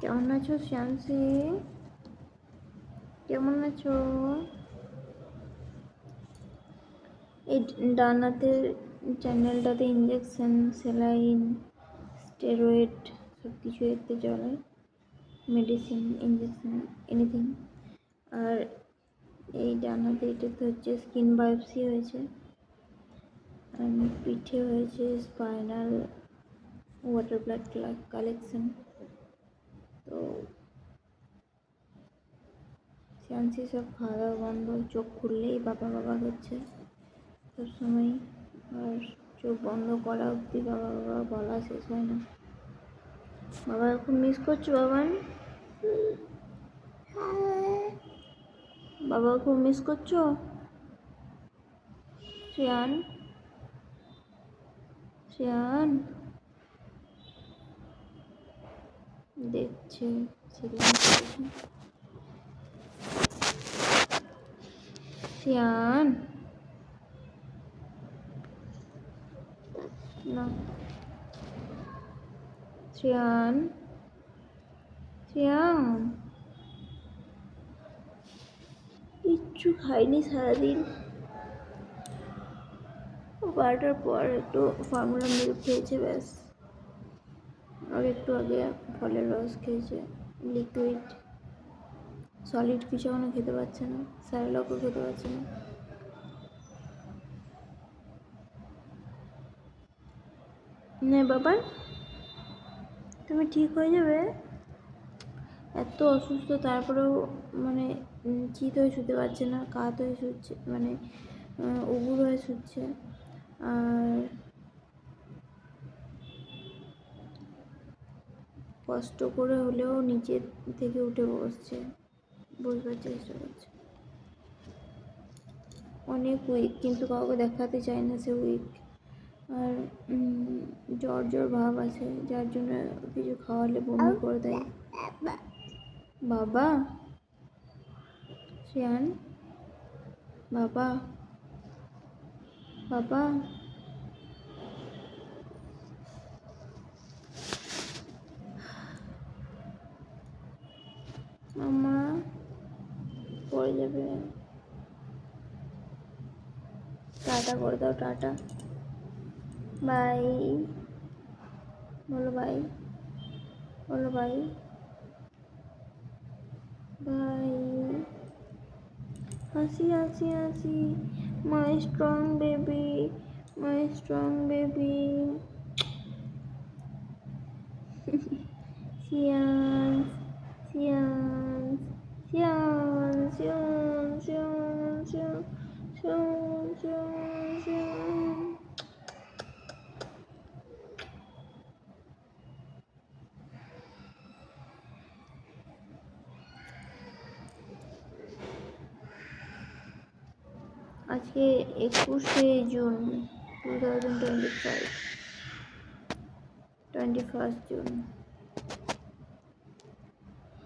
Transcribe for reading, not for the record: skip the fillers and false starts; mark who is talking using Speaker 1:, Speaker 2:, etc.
Speaker 1: কেমন আছো শ্যামসি? কেমন আছো? এই ডান হাতের চ্যানেলটাতে ইঞ্জেকশন, সেলাইন, স্টেরয়েড সব কিছু এতে চলে, মেডিসিন, ইঞ্জেকশন, এনিথিং। আর এই ডান হাতে এটাতে হচ্ছে স্কিন বায়োপসি হয়েছে, আর পিঠে হয়েছে স্পাইনাল ওয়াটার ব্লাড কালেকশন। তো শ্যামসি সব খাওয়া দাওয়া বন্ধ, চোখ খুললেই বাবা বাবা করছে সবসময়, আর চোখ বন্ধ করা অবধি বাবা বাবা বলা শেষ হয় না। বাবা খুব মিস করছো বাবান? বাবা খুব মিস করছো শ্রেয়ান? শ্রেয়ান দেখছে শ্রেয়ান না, শ্রেয়ান, শ্রেয়ান কিচ্ছু খাইনি সারাদিন। 12টার পর একটু ফর্মুলা মিল্ক খেয়েছে ব্যাস, আর একটু আগে ফলের রস খেয়েছে। লিকুইড সলিড কিছু এখনো খেতে পারছে না, স্যারেলকও খেতে পারছে না। নে বাবা, তুমি ঠিক হয়ে যাবে। এত অসুস্থ তারপরেও মানে চিত হয়ে শুতে পারছে না, কাত হয়ে শুচ্ছে, মানে উগুর হয়ে শুচ্ছে, আর কষ্ট করে হলেও নিচে থেকে উঠে বসছে, বসবার চেষ্টা করছে। অনেক উইক, কিন্তু কাউকে দেখাতে চায় না সে উইক। আর জ্বর জ্বর ভাব আছে, যার জন্য কিছু খাওয়ালে বমি করে দেয়। বাবা শ্রেয়ান, বাবা, বাবা মামা পড়ে যাবে। টাটা করে দাও, টাটা, বাই বলো, বাই বলো, বাই বাই। হাসি হাসি হাসি, my strong baby, my strong baby. শিয়ান, শিয়ান, শিয়ান, শিয়ান, শিয়ান, শিয়ান, শিয়ান, শিয়ান, শিয়ান। আজকে 21শে জুন 2025, 21 জুন।